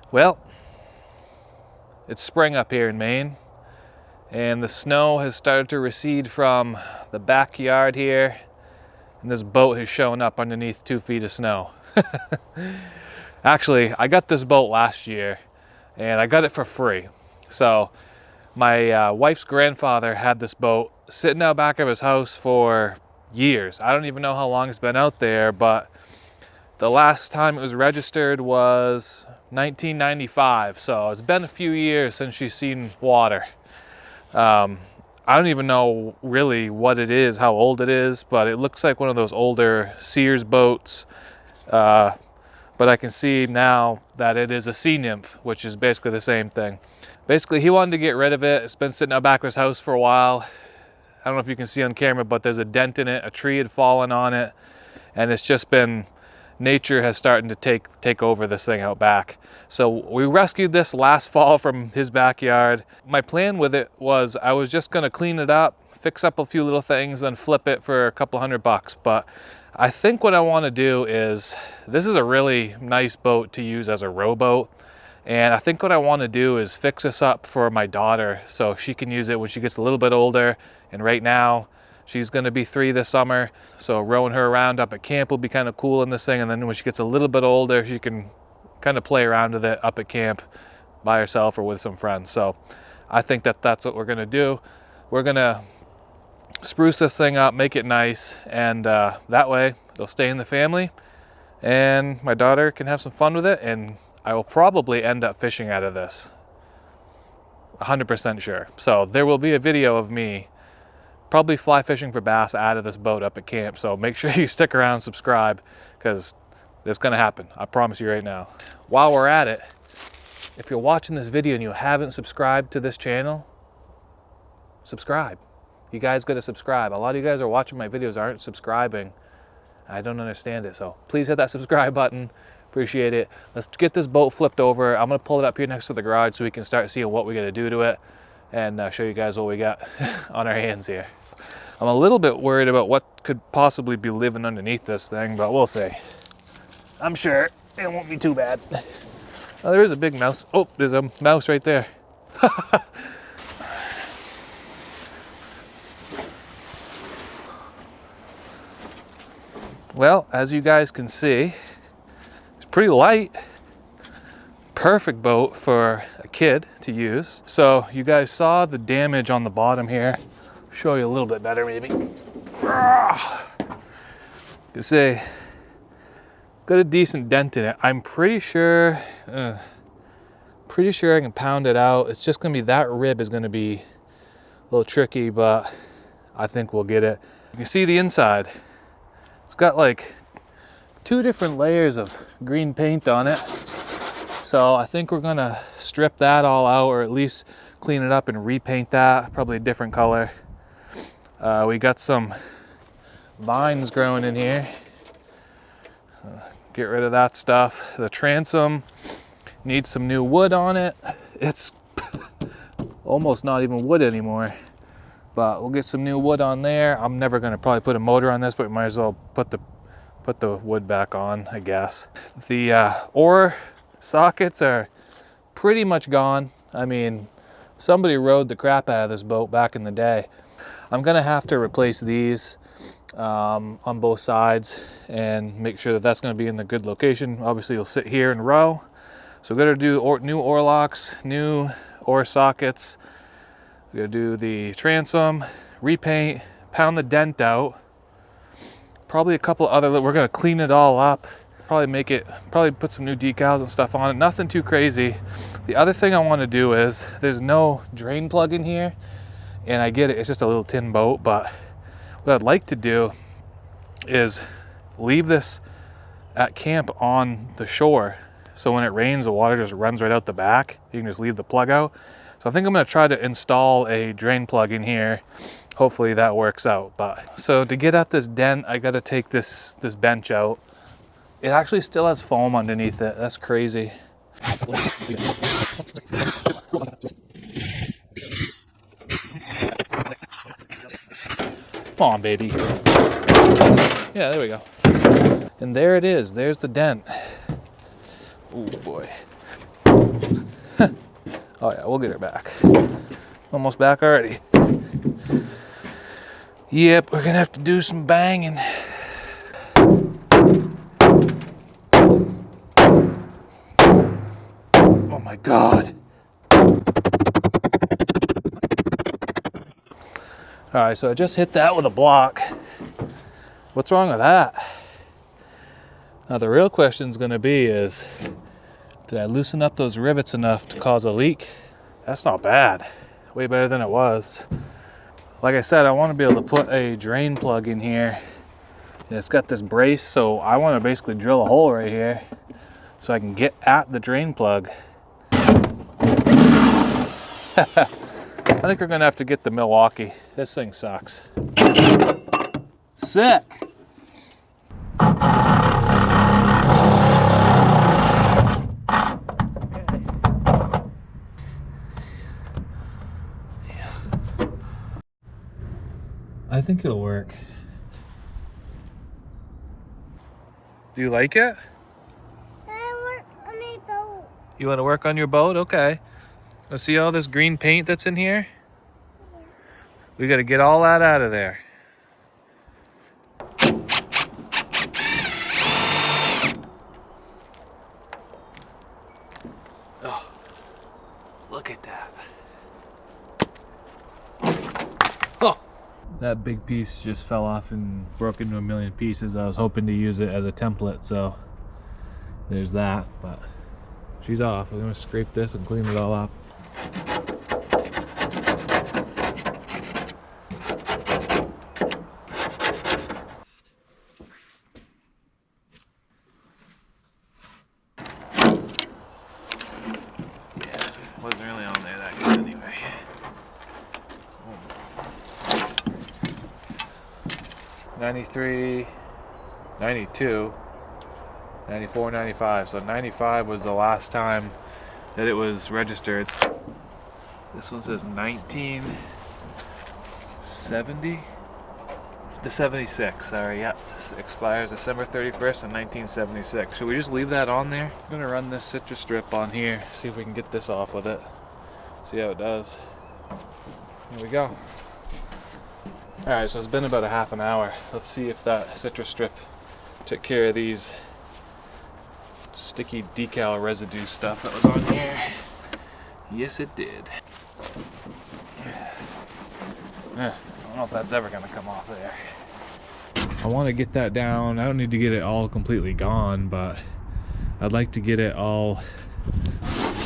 Well, it's spring up here in Maine, and the snow has started to recede from the backyard here, and this boat has shown up underneath 2 feet of snow. Actually, I got this boat last year, and I got it for free. So my wife's grandfather had this boat sitting out back of his house for years. I don't even know how long it's been out there, but the last time it was registered was 1995, so it's been a few years since she's seen water. I don't even know really what it is, how old it is, but it looks like one of those older Sears boats. But I can see now that it is a sea nymph, which is basically the same thing. Basically, he wanted to get rid of it. It's been sitting out back of his house for a while. I don't know if you can see on camera, but there's a dent in it. A tree had fallen on it, and it's just been, nature has started to take over this thing out back. So we rescued this last fall from his backyard. My plan with it was I was just gonna clean it up, fix up a few little things, then flip it for a couple $100. But I think what I wanna do is, this is a really nice boat to use as a rowboat. And I think what I wanna do is fix this up for my daughter so she can use it when she gets a little bit older. And right now, she's gonna be 3 this summer, so rowing her around up at camp will be kind of cool in this thing. And then when she gets a little bit older, she can kind of play around with it up at camp by herself or with some friends. So I think that that's what we're gonna do. We're gonna spruce this thing up, make it nice, and that way it'll stay in the family and my daughter can have some fun with it, and I will probably end up fishing out of this. 100% sure. So there will be a video of me probably fly fishing for bass out of this boat up at camp. So make sure you stick around, subscribe, because it's gonna happen. I promise you right now. While we're at it, if you're watching this video and you haven't subscribed to this channel, subscribe. You guys gotta subscribe. A lot of you guys are watching my videos, aren't subscribing. I don't understand it. So please hit that subscribe button. Appreciate it. Let's get this boat flipped over. I'm gonna pull it up here next to the garage so we can start seeing what we gotta do to it, and show you guys what we got on our hands here. I'm a little bit worried about what could possibly be living underneath this thing, but we'll see. I'm sure it won't be too bad. Oh, there is a big mouse. Oh, there's a mouse right there. Well, as you guys can see, it's pretty light. Perfect boat for a kid to use. So you guys saw the damage on the bottom here. Show you a little bit better maybe. You can see it's got a decent dent in it. I'm pretty sure I can pound it out. It's just gonna be, that rib is gonna be a little tricky, but I think we'll get it. You can see the inside. It's got like 2 different layers of green paint on it. So I think we're gonna strip that all out, or at least clean it up and repaint that, probably a different color. We got some vines growing in here. Get rid of that stuff. The transom needs some new wood on it. It's almost not even wood anymore, but we'll get some new wood on there. I'm never gonna probably put a motor on this, but we might as well put the wood back on, I guess. The oar sockets are pretty much gone. I mean, somebody rode the crap out of this boat back in the day. I'm gonna have to replace these on both sides and make sure that that's gonna be in the good location. Obviously, you'll sit here and row. So we're gonna do new oar locks, new oar sockets. We're gonna do the transom, repaint, pound the dent out. Probably a couple other, we're gonna clean it all up. Probably put some new decals and stuff on it. Nothing too crazy. The other thing I wanna do is, there's no drain plug in here. And I get it, it's just a little tin boat, but what I'd like to do is leave this at camp on the shore. So when it rains, the water just runs right out the back. You can just leave the plug out. So I think I'm gonna try to install a drain plug in here. Hopefully that works out. But so to get at this dent, I gotta take this bench out. It actually still has foam underneath it. That's crazy. Come on, baby. Yeah, there we go. And there it is. There's the dent. Oh boy. Oh yeah, we'll get her back. Almost back already. Yep, we're gonna have to do some banging. Oh my God. All right, so I just hit that with a block. What's wrong with that? Now the real question is gonna be is, did I loosen up those rivets enough to cause a leak? That's not bad. Way better than it was. Like I said, I want to be able to put a drain plug in here. And it's got this brace, so I want to basically drill a hole right here so I can get at the drain plug. I think we're gonna have to get the Milwaukee. This thing sucks. Sick. I think it'll work. Do you like it? I work on my boat. You want to work on your boat? Okay. Let's see all this green paint that's in here? Yeah. We got to get all that out of there. Oh, look at that. Oh, that big piece just fell off and broke into a million pieces. I was hoping to use it as a template, so there's that, but she's off. I'm gonna scrape this and clean it all up. Wasn't really on there that good anyway. 93, 92, 94, 95. So 95 was the last time that it was registered. This one says 1970. It's the 76, sorry, yeah. This expires December 31st in 1976. Should we just leave that on there? I'm gonna run this citrus strip on here, see if we can get this off with it. See how it does. Here we go. Alright, so it's been about a half an hour. Let's see if that citrus strip took care of these sticky decal residue stuff that was on here. Yes, it did. I don't know if that's ever gonna come off there. I want to get that down. I don't need to get it all completely gone, but I'd like to get it all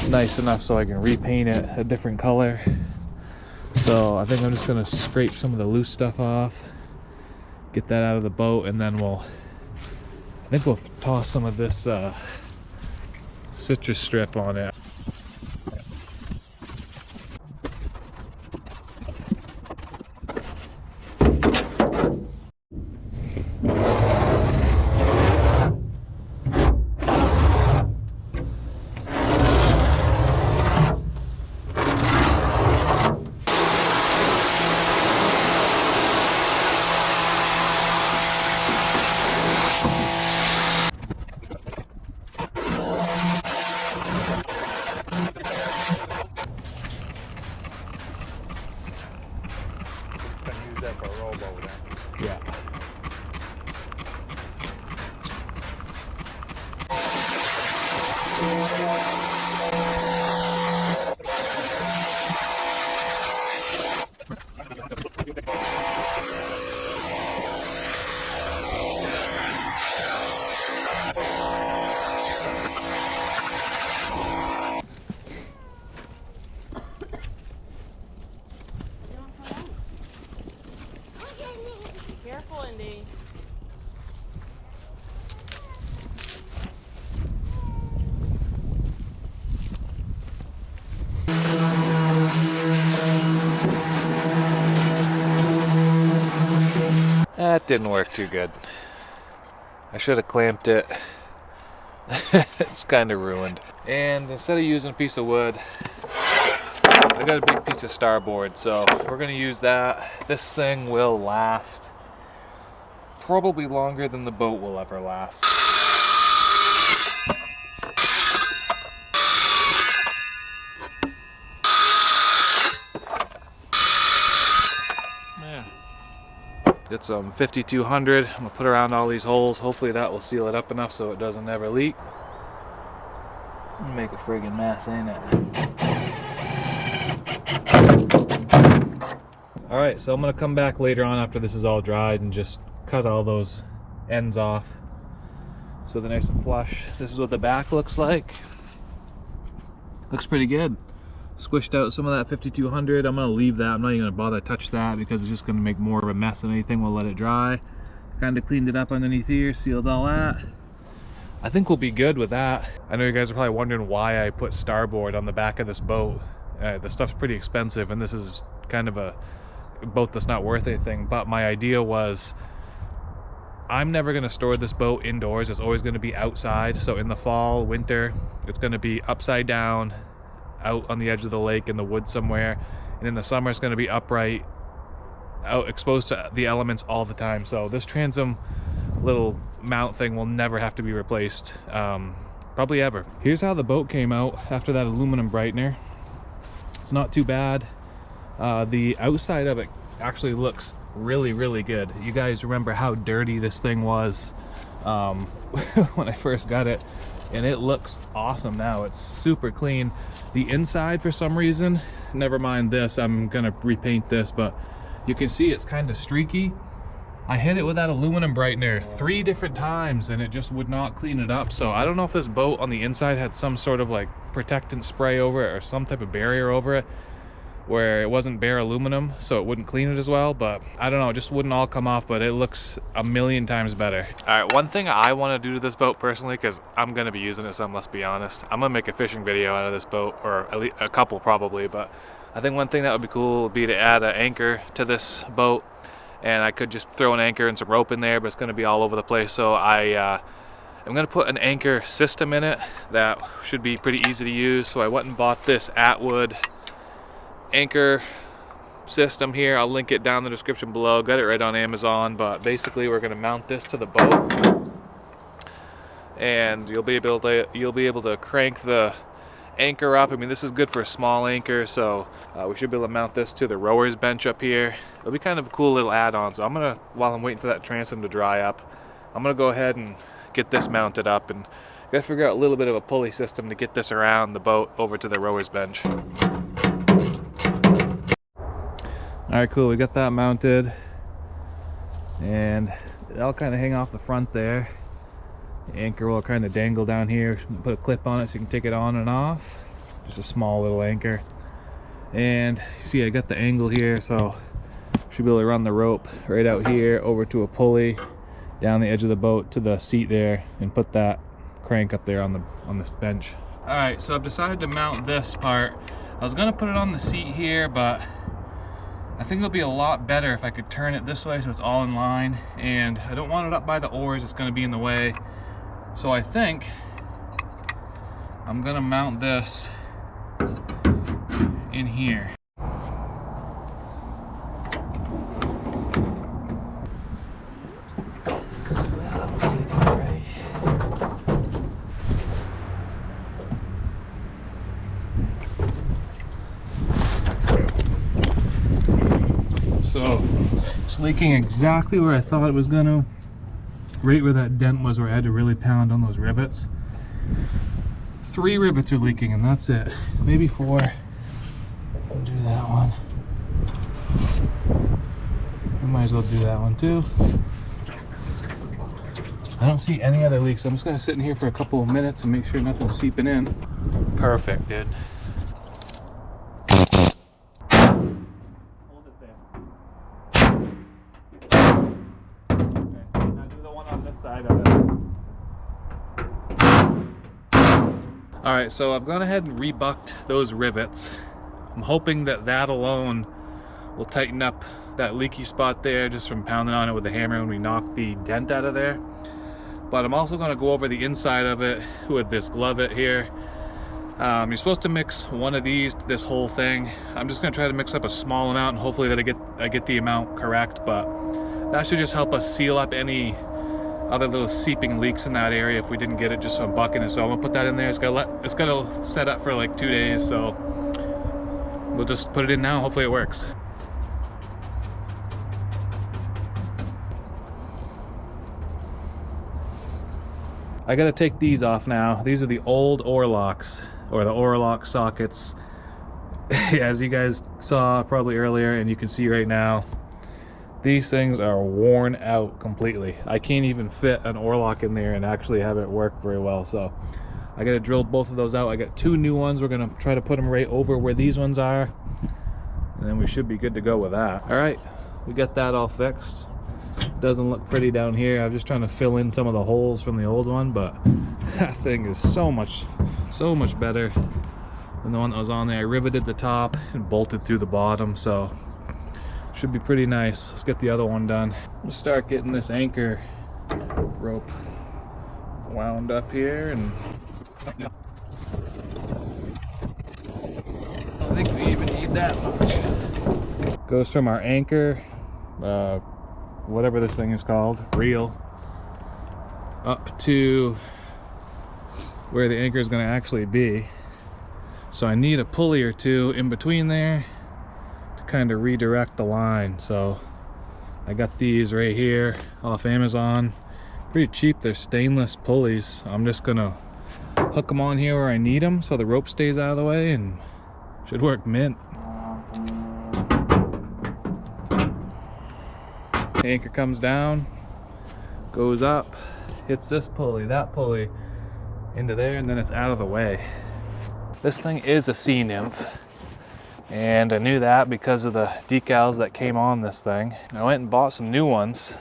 nice enough so I can repaint it a different color. So I think I'm just gonna scrape some of the loose stuff off, get that out of the boat, and then I think we'll toss some of this citrus strip on it. Yeah. Careful, Indy. That didn't work too good. I should have clamped it. It's kind of ruined. And instead of using a piece of wood, I got a big piece of starboard, so we're gonna use that. This thing will last probably longer than the boat will ever last. Get some 5200. I'm gonna put around all these holes. Hopefully that will seal it up enough so it doesn't ever leak. Make a friggin' mess, ain't it? Alright, so I'm gonna come back later on after this is all dried and just cut all those ends off so they're nice and flush. This is what the back looks like. Looks pretty good. Squished out some of that 5200. I'm gonna leave that. I'm not even gonna bother to touch that because it's just gonna make more of a mess than anything. We'll let it dry. Kind of cleaned it up underneath here, sealed all that. I think we'll be good with that. I know you guys are probably wondering why I put starboard on the back of this boat. The stuff's pretty expensive, and this is kind of a boat that's not worth anything. But my idea was, I'm never gonna store this boat indoors. It's always gonna be outside. So in the fall, winter, it's gonna be upside down, out on the edge of the lake in the woods somewhere, and in the summer it's going to be upright, out exposed to the elements all the time. So this transom little mount thing will never have to be replaced, probably ever. Here's how the boat came out after that aluminum brightener. It's not too bad. The outside of it actually looks really good. You guys remember how dirty this thing was when I first got it, and it looks awesome now. It's super clean. The inside, for some reason, never mind this, I'm gonna repaint this, but you can see it's kind of streaky. I hit it with that aluminum brightener 3 different times and it just would not clean it up. So I don't know if this boat on the inside had some sort of like protectant spray over it or some type of barrier over it where it wasn't bare aluminum so it wouldn't clean it as well, but I don't know, it just wouldn't all come off, but it looks a million times better. All right, one thing I want to do to this boat personally, because I'm going to be using it some, let's be honest, I'm going to make a fishing video out of this boat, or at least a couple probably, but I think one thing that would be cool would be to add an anchor to this boat, and I could just throw an anchor and some rope in there, but it's going to be all over the place. So I'm going to put an anchor system in it that should be pretty easy to use. So I went and bought this Atwood anchor system here. I'll link it down in the description below. Got it right on Amazon, but basically we're going to mount this to the boat, and you'll be able to crank the anchor up. I mean, this is good for a small anchor, so we should be able to mount this to the rower's bench up here. It'll be kind of a cool little add-on. So I'm gonna, while I'm waiting for that transom to dry up, I'm gonna go ahead and get this mounted up, and gotta figure out a little bit of a pulley system to get this around the boat over to the rower's bench. All right, cool, we got that mounted, and that'll kind of hang off the front there. The anchor will kind of dangle down here. Put a clip on it so you can take it on and off. Just a small little anchor. And you see I got the angle here, so should be able to run the rope right out here over to a pulley down the edge of the boat to the seat there, and put that crank up there on this bench. All right, so I've decided to mount this part. I was gonna put it on the seat here, but I think it'll be a lot better if I could turn it this way so it's all in line, and I don't want it up by the oars, it's gonna be in the way. So I think I'm gonna mount this in here. So it's leaking exactly where I thought it was gonna. Right where that dent was, where I had to really pound on those rivets. 3 rivets are leaking, and that's it. Maybe 4. I'll do that one. We might as well do that one too. I don't see any other leaks. I'm just gonna sit in here for a couple of minutes and make sure nothing's seeping in. Perfect, dude. Alright, so I've gone ahead and rebucked those rivets. I'm hoping that that alone will tighten up that leaky spot there just from pounding on it with the hammer when we knock the dent out of there. But I'm also going to go over the inside of it with this glovette here. You're supposed to mix one of these to this whole thing. I'm just going to try to mix up a small amount, and hopefully that I get the amount correct, but that should just help us seal up any other little seeping leaks in that area if we didn't get it just from bucking it. So I'm gonna put that in there. It's gonna set up for like 2 days, so we'll just put it in now. Hopefully it works. I gotta take these off now. These are the old oar locks, or the oar lock sockets. As you guys saw probably earlier, and you can see right now, these things are worn out completely. I can't even fit an oar lock in there and actually have it work very well. So I gotta drill both of those out. I got 2 new ones. We're gonna try to put them right over where these ones are, and then we should be good to go with that. All right, we got that all fixed. Doesn't look pretty down here. I'm just trying to fill in some of the holes from the old one, but that thing is so much better than the one that was on there. I riveted the top and bolted through the bottom, so should be pretty nice. Let's get the other one done. We'll start getting this anchor rope wound up here, and I don't think we even need that much. Goes from our anchor, whatever this thing is called, reel, up to where the anchor is going to actually be. So I need a pulley or 2 in between there to kind of redirect the line. So I got these right here off Amazon, pretty cheap. They're stainless pulleys. I'm just gonna hook them on here where I need them so the rope stays out of the way, and should work mint. The anchor comes down, goes up, hits this pulley, that pulley, into there, and then it's out of the way. This thing is a sea nymph, and I knew that because of the decals that came on this thing. I went and bought some new ones.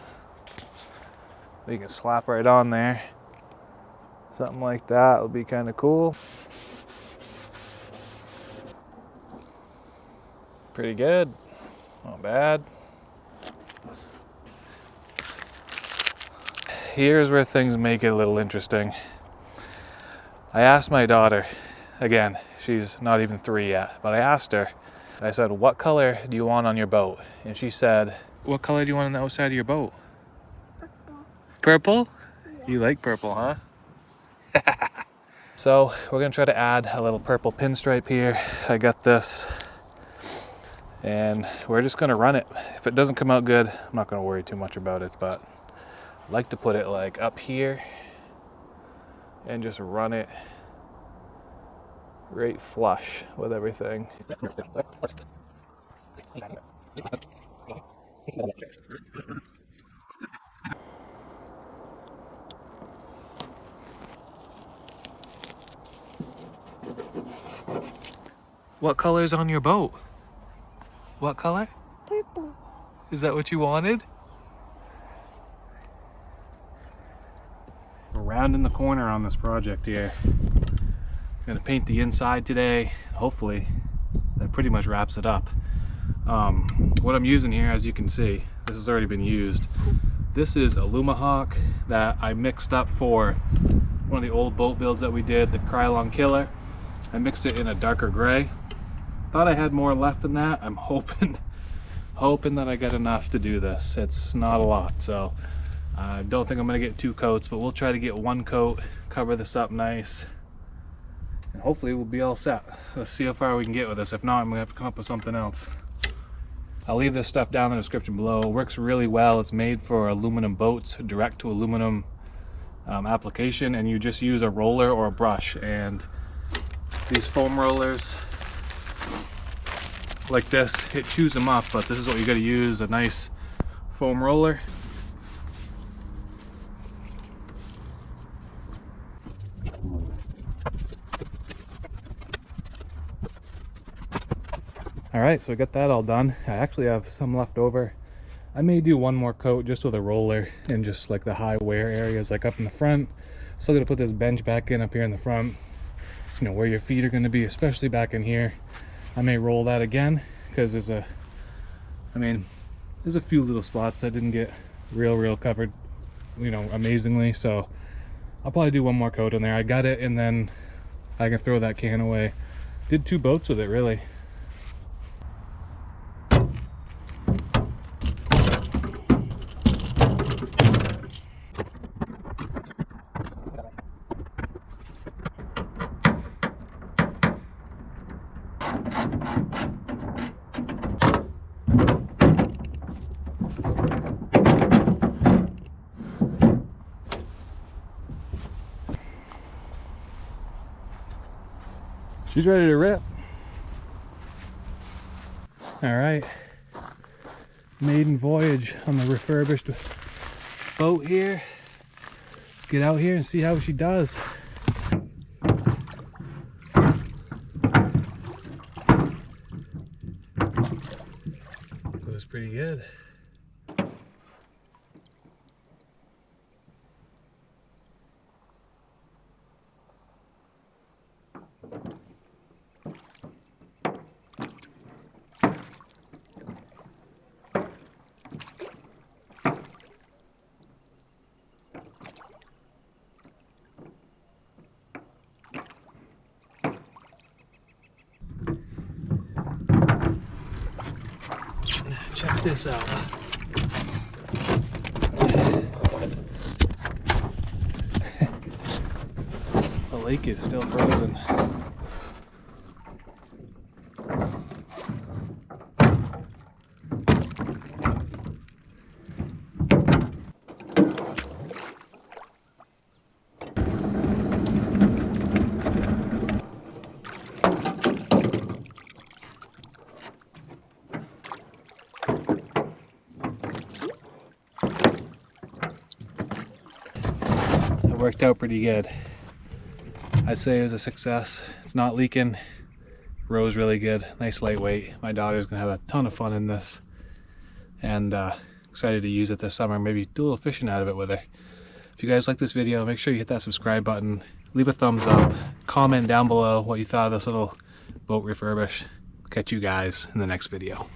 You can slap right on there. Something like that would be kind of cool. Pretty good, not bad. Here's where things make it a little interesting. I asked my daughter, again, she's not even 3 yet, but I asked her, I said, what color do you want on your boat? And she said, what color do you want on the outside of your boat? Purple? Yeah. You like purple, huh? So we're gonna try to add a little purple pinstripe here. I got this, and we're just gonna run it. If it doesn't come out good, I'm not gonna worry too much about it, but I like to put it like up here and just run it right flush with everything. What color's on your boat? What color? Purple. Is that what you wanted? We're rounding the corner on this project here. I'm gonna paint the inside today. Hopefully that pretty much wraps it up. What I'm using here, as you can see, this has already been used. This is a Lumahawk that I mixed up for one of the old boat builds that we did, the Krylon Killer. I mixed it in a darker gray. Thought I had more left than that. I'm hoping that I got enough to do this. It's not a lot, so I don't think I'm gonna get 2 coats, but we'll try to get 1 coat, cover this up nice, and hopefully we'll be all set. Let's see how far we can get with this. If not, I'm gonna have to come up with something else. I'll leave this stuff down in the description below. It works really well. It's made for aluminum boats, direct to aluminum application, and you just use a roller or a brush. And these foam rollers like this, it chews them up, but this is what you got to use, a nice foam roller. All right, so I got that all done. I actually have some left over. I may do 1 more coat just with a roller and just like the high wear areas, like up in the front. Still gonna put this bench back in up here in the front, you know, where your feet are gonna be, especially back in here. I may roll that again because there's a few little spots that didn't get real covered, you know, amazingly. So I'll probably do 1 more coat in there. I got it, and then I can throw that can away. Did 2 boats with it, really. She's ready to rip. All right, maiden voyage on the refurbished boat here. Let's get out here and see how she does. It was pretty good. Check this out. The lake is still frozen. It worked out pretty good. I'd say it was a success. It's not leaking. Rose really good. Nice lightweight. My daughter's gonna have a ton of fun in this, and excited to use it this summer. Maybe do a little fishing out of it with her. If you guys like this video, make sure you hit that subscribe button. Leave a thumbs up. Comment down below what you thought of this little boat refurbish. Catch you guys in the next video.